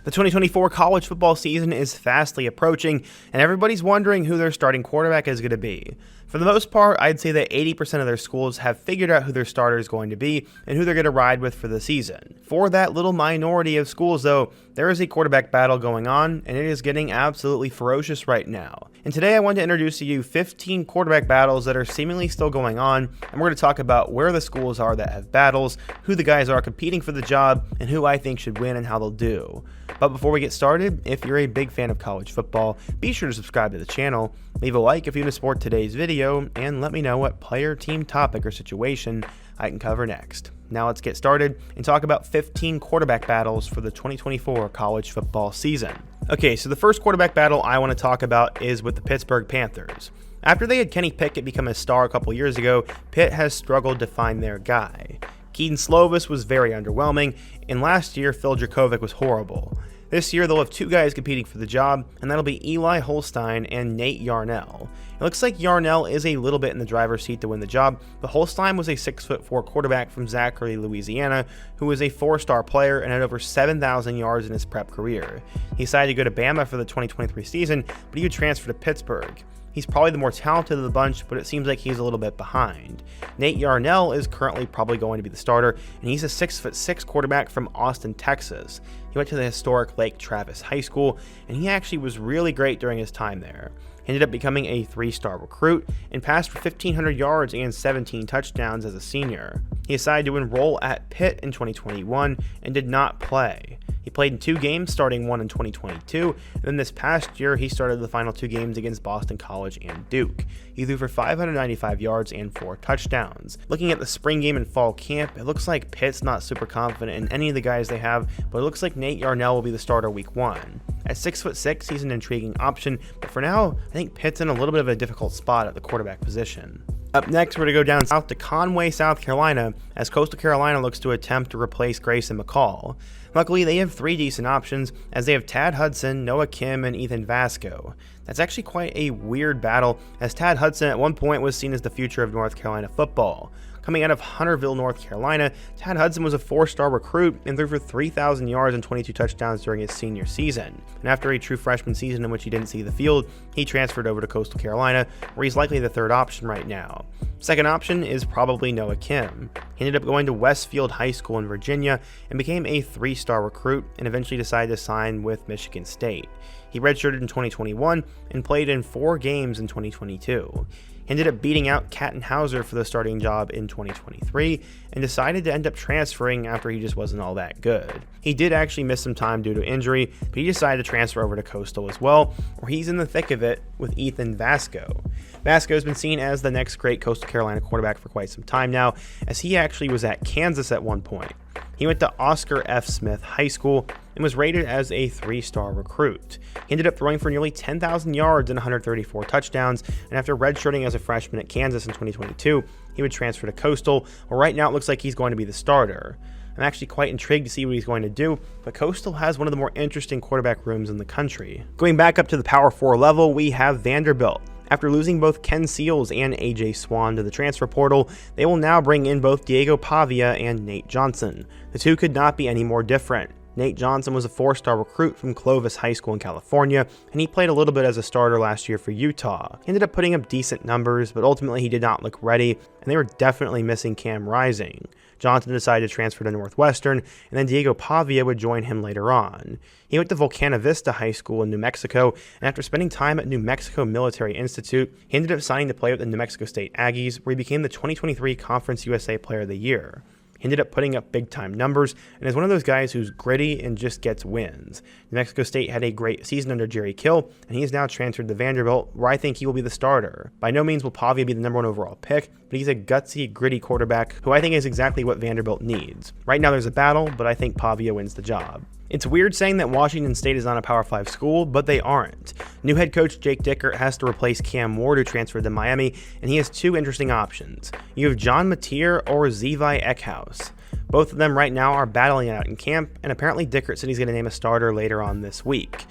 The 2024 college football season is fastly approaching, and everybody's wondering who their starting quarterback is going to be. For the most part, I'd say that 80% of their schools have figured out who their starter is going to be and who they're going to ride with for the season. For that little minority of schools, though, there is a quarterback battle going on, and it is getting absolutely ferocious right now. And today I want to introduce to you 15 quarterback battles that are seemingly still going on, and we're going to talk about where the schools are that have battles, who the guys are competing for the job, and who I think should win and how they'll do. But before we get started, if you're a big fan of college football, be sure to subscribe to the channel, leave a like if you want to support today's video, and let me know what player, team, topic, or situation I can cover next. Now let's get started and talk about 15 quarterback battles for the 2024 college football season. Okay, so the first quarterback battle I want to talk about is with the Pittsburgh Panthers. After they had Kenny Pickett become a star a couple years ago, Pitt has struggled to find their guy. Keaton Slovis was very underwhelming, and last year Phil Dracovic was horrible. This year they'll have two guys competing for the job, and that'll be Eli Holstein and Nate Yarnell. It looks like Yarnell is a little bit in the driver's seat to win the job, but Holstein was a 6'4" quarterback from Zachary, Louisiana, who was a 4-star player and had over 7,000 yards in his prep career. He decided to go to Bama for the 2023 season, but he would transfer to Pittsburgh. He's probably the more talented of the bunch, but it seems like he's a little bit behind. Nate Yarnell is currently probably going to be the starter, and he's a 6'6" quarterback from Austin, Texas. He went to the historic Lake Travis High School, and he actually was really great during his time there. He ended up becoming a 3-star recruit and passed for 1,500 yards and 17 touchdowns as a senior. He decided to enroll at Pitt in 2021 and did not play. He played in 2 games, starting one in 2022, and then this past year he started the final 2 games against Boston College and Duke. He threw for 595 yards and 4 touchdowns. Looking at the spring game and fall camp, it looks like Pitt's not super confident in any of the guys they have, but it looks like Nate Yarnell will be the starter week 1. At 6'6", he's an intriguing option, but for now, I think Pitt's in a little bit of a difficult spot at the quarterback position. Up next, we're going to go down south to Conway, South Carolina, as Coastal Carolina looks to attempt to replace Grayson McCall. Luckily, they have 3 decent options, as they have Tad Hudson, Noah Kim, and Ethan Vasco. That's actually quite a weird battle, as Tad Hudson at one point was seen as the future of North Carolina football. Coming out of Hunterville, North Carolina, Tad Hudson was a 4-star recruit and threw for 3,000 yards and 22 touchdowns during his senior season. And after a true freshman season in which he didn't see the field, he transferred over to Coastal Carolina, where he's likely the 3rd option right now. Second option is probably Noah Kim. He ended up going to Westfield High School in Virginia and became a 3-star recruit and eventually decided to sign with Michigan State. He redshirted in 2021 and played in 4 games in 2022. He ended up beating out Kattenhauser for the starting job in 2023 and decided to end up transferring after he just wasn't all that good. He did actually miss some time due to injury, but he decided to transfer over to Coastal as well, where he's in the thick of it with Ethan Vasco. Vasco has been seen as the next great Coastal Carolina quarterback for quite some time now, as he actually was at Kansas at one point. He went to Oscar F. Smith High School and was rated as a 3-star recruit. He ended up throwing for nearly 10,000 yards and 134 touchdowns, and after redshirting as a freshman at Kansas in 2022, he would transfer to Coastal, where right now it looks like he's going to be the starter. I'm actually quite intrigued to see what he's going to do, but Coastal has one of the more interesting quarterback rooms in the country. Going back up to the Power 4 level, we have Vanderbilt. After losing both Ken Seals and AJ Swan to the transfer portal, they will now bring in both Diego Pavia and Nate Johnson. The two could not be any more different. Nate Johnson was a 4-star recruit from Clovis High School in California, and he played a little bit as a starter last year for Utah. He ended up putting up decent numbers, but ultimately he did not look ready, and they were definitely missing Cam Rising. Johnson decided to transfer to Northwestern, and then Diego Pavia would join him later on. He went to Volcana Vista High School in New Mexico, and after spending time at New Mexico Military Institute, he ended up signing to play with the New Mexico State Aggies, where he became the 2023 Conference USA Player of the Year. He ended up putting up big-time numbers and is one of those guys who's gritty and just gets wins. New Mexico State had a great season under Jerry Kill, and he is now transferred to Vanderbilt, where I think he will be the starter. By no means will Pavia be the number 1 overall pick, but he's a gutsy, gritty quarterback who I think is exactly what Vanderbilt needs. Right now there's a battle, but I think Pavia wins the job. It's weird saying that Washington State is not a Power 5 school, but they aren't. New head coach Jake Dickert has to replace Cam Ward, who transferred to Miami, and he has 2 interesting options. You have John Mateer or Zevi Eckhouse. Both of them right now are battling out in camp, and apparently Dickert said he's going to name a starter later on this week.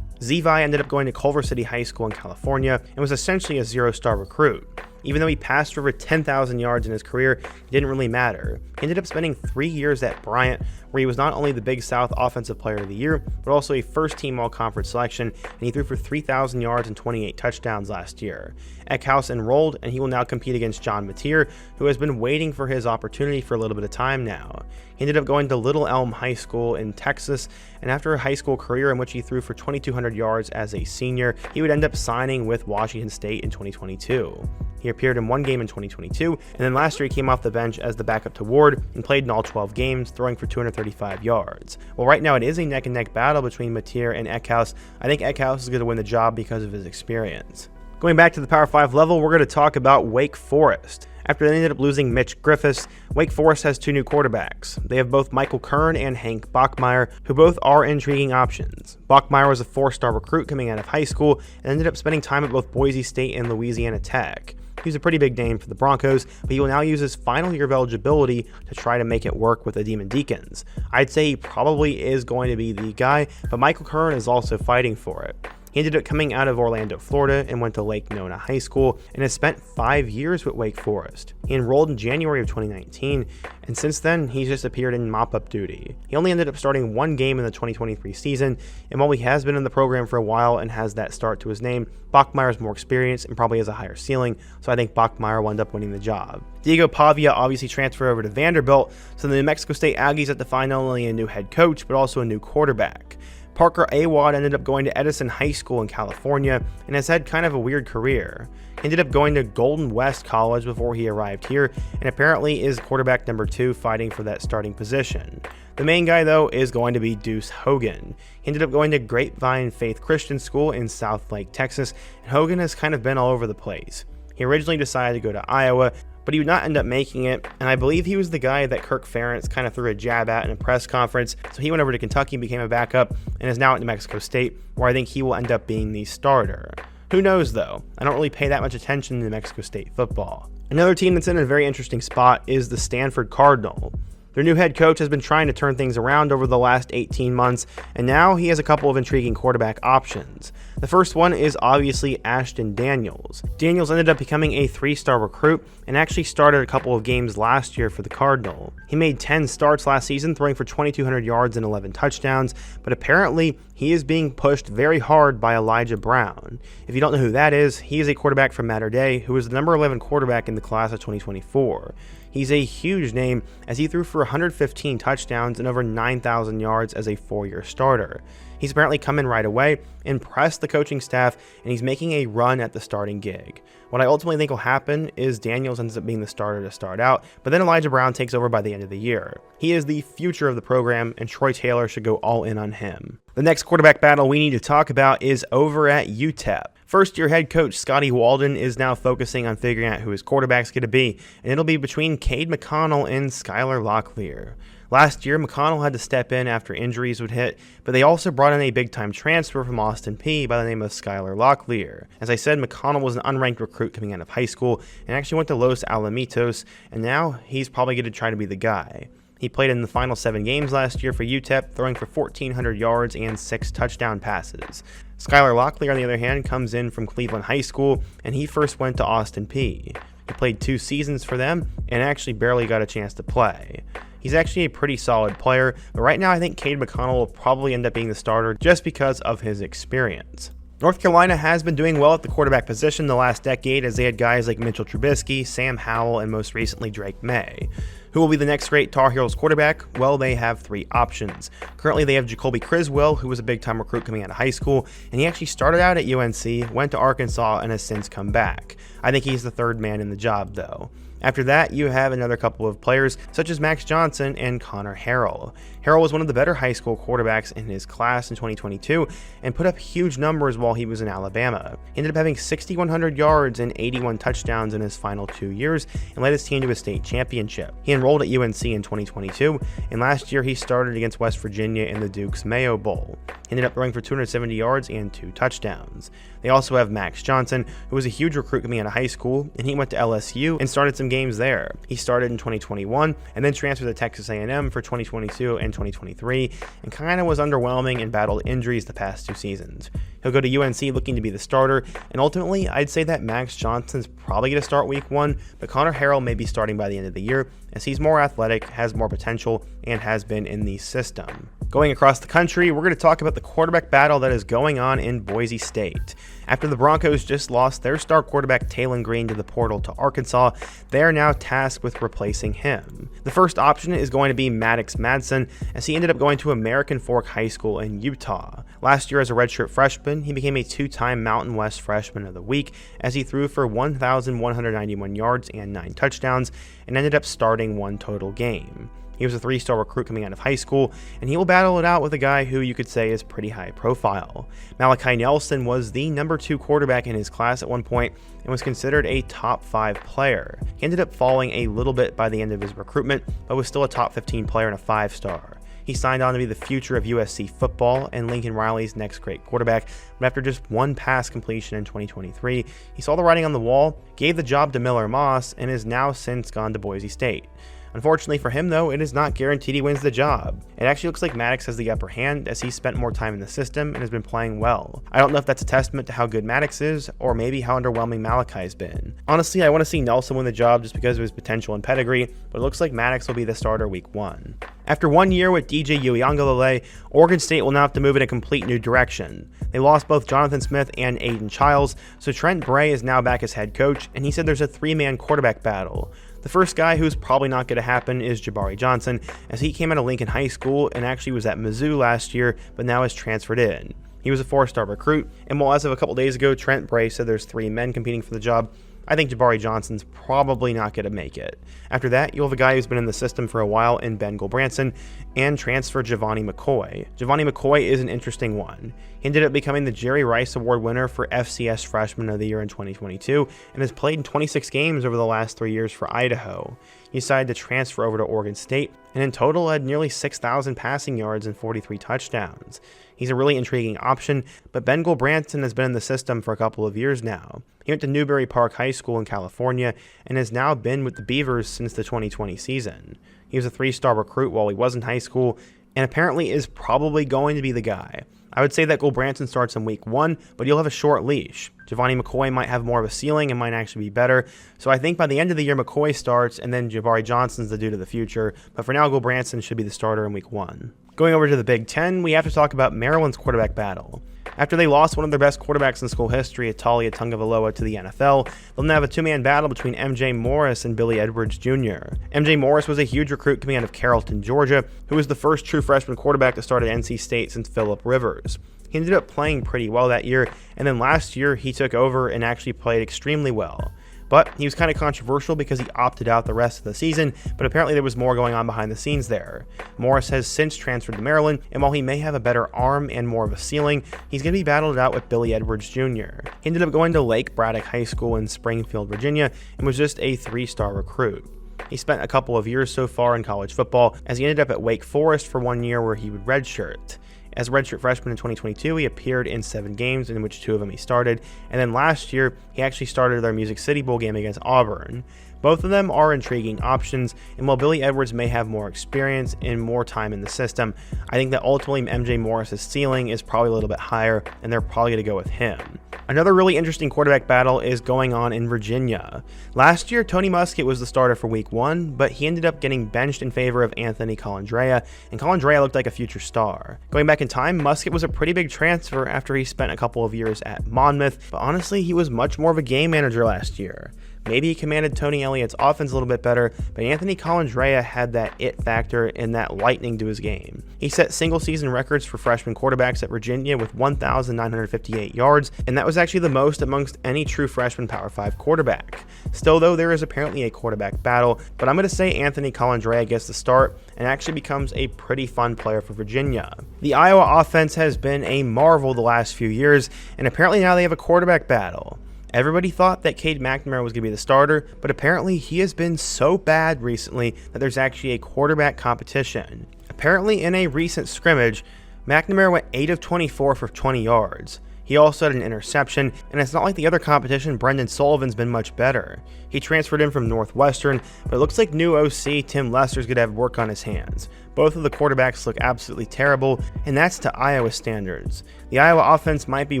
Zevi ended up going to Culver City High School in California and was essentially a 0-star recruit. Even though he passed for over 10,000 yards in his career, it didn't really matter. He ended up spending 3 years at Bryant, where he was not only the Big South Offensive Player of the Year, but also a first-team All-Conference selection, and he threw for 3,000 yards and 28 touchdowns last year. Eckhouse enrolled, and he will now compete against John Mateer, who has been waiting for his opportunity for a little bit of time now. He ended up going to Little Elm High School in Texas, and after a high school career in which he threw for 2,200 yards as a senior, he would end up signing with Washington State in 2022. He appeared in one game in 2022, and then last year he came off the bench as the backup to Ward and played in all 12 games, throwing for 235 yards. Well, right now it is a neck-and-neck battle between Mateer and Eckhouse. I think Eckhouse is going to win the job because of his experience. Going back to the Power 5 level, we're going to talk about Wake Forest. After they ended up losing Mitch Griffiths, Wake Forest has two new quarterbacks. They have both Michael Kern and Hank Bachmeier, who both are intriguing options. Bachmeier was a 4-star recruit coming out of high school and ended up spending time at both Boise State and Louisiana Tech. He's a pretty big name for the Broncos, but he will now use his final year of eligibility to try to make it work with the Demon Deacons. I'd say he probably is going to be the guy, but Michael Kern is also fighting for it. He ended up coming out of Orlando, Florida, and went to Lake Nona High School, and has spent 5 years with Wake Forest. He enrolled in January of 2019, and since then, he's just appeared in mop-up duty. He only ended up starting one game in the 2023 season, and while he has been in the program for a while and has that start to his name, Bachmeier's more experienced and probably has a higher ceiling, so I think Bachmeier will end up winning the job. Diego Pavia obviously transferred over to Vanderbilt, so the New Mexico State Aggies have to find not only a new head coach, but also a new quarterback. Parker Awad ended up going to Edison High School in California and has had kind of a weird career. He ended up going to Golden West College before he arrived here, and apparently is quarterback number 2 fighting for that starting position. The main guy though is going to be Deuce Hogan. He ended up going to Grapevine Faith Christian School in South Lake, Texas, and Hogan has kind of been all over the place. He originally decided to go to Iowa, but he would not end up making it, and I believe he was the guy that Kirk Ferentz kind of threw a jab at in a press conference, so he went over to Kentucky, became a backup, and is now at New Mexico State, where I think he will end up being the starter. Who knows though? I don't really pay that much attention to New Mexico State football. Another team that's in a very interesting spot is the Stanford Cardinal. Their new head coach has been trying to turn things around over the last 18 months, and now he has a couple of intriguing quarterback options. The first one is obviously Ashton Daniels. Daniels ended up becoming a 3-star recruit and actually started a couple of games last year for the Cardinal. He made 10 starts last season, throwing for 2,200 yards and 11 touchdowns, but apparently he is being pushed very hard by Elijah Brown. If you don't know who that is, he is a quarterback from Mater Dei who was the number 11 quarterback in the class of 2024. He's a huge name as he threw for 115 touchdowns and over 9,000 yards as a 4-year starter. He's apparently come in right away, impressed the coaching staff, and he's making a run at the starting gig. What I ultimately think will happen is Daniels ends up being the starter to start out, but then Elijah Brown takes over by the end of the year. He is the future of the program, and Troy Taylor should go all in on him. The next quarterback battle we need to talk about is over at UTEP. First-year head coach Scotty Walden is now focusing on figuring out who his quarterback's going to be, and it'll be between Cade McConnell and Skylar Locklear. Last year, McConnell had to step in after injuries would hit, but they also brought in a big-time transfer from Austin Peay by the name of Skylar Locklear. As I said, McConnell was an unranked recruit coming out of high school and actually went to Los Alamitos, and now he's probably going to try to be the guy. He played in the final 7 games last year for UTEP, throwing for 1,400 yards and 6 touchdown passes. Skylar Locklear, on the other hand, comes in from Cleveland High School, and he first went to Austin Peay. He played 2 seasons for them and actually barely got a chance to play. He's actually a pretty solid player, but right now I think Cade McConnell will probably end up being the starter just because of his experience. North Carolina has been doing well at the quarterback position the last decade as they had guys like Mitchell Trubisky, Sam Howell, and most recently Drake May. Who will be the next great Tar Heels quarterback? Well, they have 3 options. Currently, they have Jacoby Criswell, who was a big-time recruit coming out of high school, and he actually started out at UNC, went to Arkansas, and has since come back. I think he's the 3rd man in the job, though. After that, you have another couple of players, such as Max Johnson and Connor Harrell. Harrell was one of the better high school quarterbacks in his class in 2022 and put up huge numbers while he was in Alabama. He ended up having 6,100 yards and 81 touchdowns in his final 2 years and led his team to a state championship. He enrolled at UNC in 2022, and last year he started against West Virginia in the Duke's Mayo Bowl. He ended up throwing for 270 yards and 2 touchdowns. They also have Max Johnson, who was a huge recruit coming out of high school, and he went to LSU and started some games there. He started in 2021 and then transferred to Texas A&M for 2022 and 2023 and kind of was underwhelming and battled injuries the past 2 seasons. He'll go to UNC looking to be the starter, and ultimately, I'd say that Max Johnson's probably going to start week 1, but Connor Harrell may be starting by the end of the year, as he's more athletic, has more potential, and has been in the system. Going across the country, we're going to talk about the quarterback battle that is going on in Boise State. After the Broncos just lost their star quarterback Talon Green to the portal to Arkansas, they are now tasked with replacing him. The first option is going to be Maddox Madsen, as he ended up going to American Fork High School in Utah. Last year as a redshirt freshman, he became a 2-time Mountain West Freshman of the Week as he threw for 1,191 yards and 9 touchdowns and ended up starting 1 total game. He was a 3-star recruit coming out of high school, and he will battle it out with a guy who you could say is pretty high profile. Malachi Nelson was the number 2 quarterback in his class at one point and was considered a top 5 player. He ended up falling a little bit by the end of his recruitment, but was still a top 15 player and a 5-star. He signed on to be the future of USC football and Lincoln Riley's next great quarterback, but after just 1 pass completion in 2023, he saw the writing on the wall, gave the job to Miller Moss, and is now since gone to Boise State. Unfortunately for him, though, it is not guaranteed he wins the job. It actually looks like Maddox has the upper hand as he spent more time in the system and has been playing well. I don't know if that's a testament to how good Maddox is, or maybe how underwhelming Malachi's been. Honestly, I want to see Nelson win the job just because of his potential and pedigree, but it looks like Maddox will be the starter week 1. After 1 year with DJ Uiagalelei, Oregon State will now have to move in a complete new direction. They lost both Jonathan Smith and Aiden Childs, so Trent Bray is now back as head coach, and he said there's a 3-man quarterback battle. The first guy who's probably not going to happen is Jabari Johnson, as he came out of Lincoln High School and actually was at Mizzou last year, but now has transferred in. He was a 4-star recruit, and while as of a couple days ago, Trent Bray said there's 3 men competing for the job, I think Jabari Johnson's probably not going to make it. After that, you'll have a guy who's been in the system for a while in Ben Gulbranson and transfer Giovanni McCoy. Giovanni McCoy is an interesting one. He ended up becoming the Jerry Rice Award winner for FCS Freshman of the Year in 2022 and has played in 26 games over the last 3 years for Idaho. He decided to transfer over to Oregon State and in total had nearly 6,000 passing yards and 43 touchdowns. He's a really intriguing option, but Ben Gulbranson has been in the system for a couple of years now. He went to Newbury Park High School in California and has now been with the Beavers since the 2020 season. He was a 3-star recruit while he was in high school and apparently is probably going to be the guy. I would say that Gulbranson starts in week 1, but he'll have a short leash. Giovanni McCoy might have more of a ceiling and might actually be better, so I think by the end of the year McCoy starts and then Jabari Johnson's the dude of the future, but for now Gulbranson should be the starter in week 1. Going over to the Big Ten, we have to talk about Maryland's quarterback battle. After they lost one of their best quarterbacks in school history, Atalia Tagovailoa, to the NFL, they'll now have a 2-man battle between MJ Morris and Billy Edwards Jr. MJ Morris was a huge recruit coming out of Carrollton, Georgia, who was the first true freshman quarterback to start at NC State since Phillip Rivers. He ended up playing pretty well that year, and then last year he took over and actually played extremely well. But he was kind of controversial because he opted out the rest of the season, but apparently there was more going on behind the scenes there. Morris has since transferred to Maryland, and while he may have a better arm and more of a ceiling, he's going to be battled out with Billy Edwards Jr. He ended up going to Lake Braddock High School in Springfield, Virginia, and was just a 3-star recruit. He spent a couple of years so far in college football, as he ended up at Wake Forest for 1 year where he would redshirt. As a redshirt freshman in 2022, he appeared in 7 games, in which 2 of them he started, and then last year, he actually started their Music City Bowl game against Auburn. Both of them are intriguing options, and while Billy Edwards may have more experience and more time in the system, I think that ultimately MJ Morris's ceiling is probably a little bit higher, and they're probably going to go with him. Another really interesting quarterback battle is going on in Virginia. Last year, Tony Muskett was the starter for week 1, but he ended up getting benched in favor of Anthony Colandrea, and Colandrea looked like a future star. Going back in time, Muskett was a pretty big transfer after he spent a couple of years at Monmouth, but honestly, he was much more of a game manager last year. Maybe he commanded Tony Elliott's offense a little bit better, but Anthony Colandrea had that it factor and that lightning to his game. He set single-season records for freshman quarterbacks at Virginia with 1,958 yards, and that was actually the most amongst any true freshman Power 5 quarterback. Still, though, there is apparently a quarterback battle, but I'm going to say Anthony Colandrea gets the start and actually becomes a pretty fun player for Virginia. The Iowa offense has been a marvel the last few years, and apparently now they have a quarterback battle. Everybody thought that Cade McNamara was going to be the starter, but apparently he has been so bad recently that there's actually a quarterback competition. Apparently in a recent scrimmage, McNamara went 8 of 24 for 20 yards. He also had an interception, and it's not like the other competition. Brendan Sullivan's been much better. He transferred in from Northwestern, but it looks like new OC Tim Lester's going to have work on his hands. Both of the quarterbacks look absolutely terrible, and that's to Iowa standards. The Iowa offense might be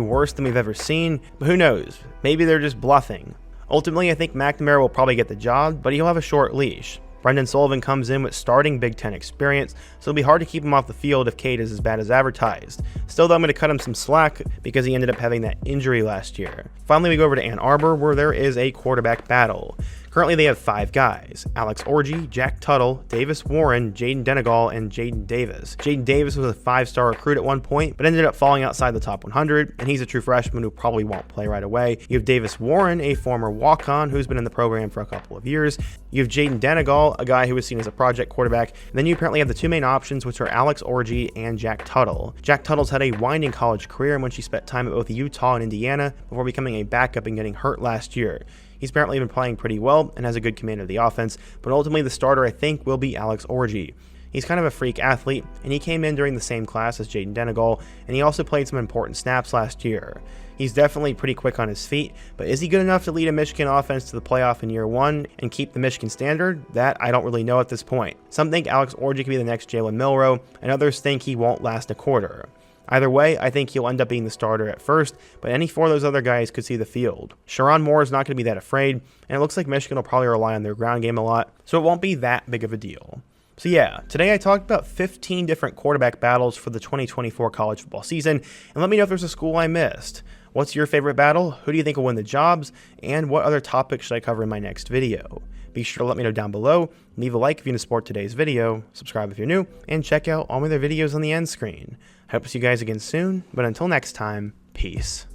worse than we've ever seen, but who knows? Maybe they're just bluffing. Ultimately, I think McNamara will probably get the job, but he'll have a short leash. Brendan Sullivan comes in with starting Big Ten experience, so it'll be hard to keep him off the field if Cade is as bad as advertised. Still though, I'm going to cut him some slack because he ended up having that injury last year. Finally, we go over to Ann Arbor, where there is a quarterback battle. Currently, they have 5 guys: Alex Orji, Jack Tuttle, Davis Warren, Jaden Denegal, and Jaden Davis. Jaden Davis was a 5-star recruit at one point, but ended up falling outside the top 100, and he's a true freshman who probably won't play right away. You have Davis Warren, a former walk-on who's been in the program for a couple of years. You have Jaden Denegal, a guy who was seen as a project quarterback. And then you apparently have the 2 main options, which are Alex Orji and Jack Tuttle. Jack Tuttle's had a winding college career in which he spent time at both Utah and Indiana before becoming a backup and getting hurt last year. He's apparently been playing pretty well and has a good command of the offense, but ultimately the starter I think will be Alex Orji. He's kind of a freak athlete, and he came in during the same class as Jaden Denegal, and he also played some important snaps last year. He's definitely pretty quick on his feet, but is he good enough to lead a Michigan offense to the playoff in year 1 and keep the Michigan standard? That I don't really know at this point. Some think Alex Orji could be the next Jalen Milroe, and others think he won't last a quarter. Either way, I think he'll end up being the starter at first, but any 4 of those other guys could see the field. Sharon Moore is not going to be that afraid, and it looks like Michigan will probably rely on their ground game a lot, so it won't be that big of a deal. So yeah, today I talked about 15 different quarterback battles for the 2024 college football season, and let me know if there's a school I missed. What's your favorite battle? Who do you think will win the jobs? And what other topics should I cover in my next video? Be sure to let me know down below, leave a like if you want to support today's video, subscribe if you're new, and check out all my other videos on the end screen. I hope to see you guys again soon, but until next time, peace.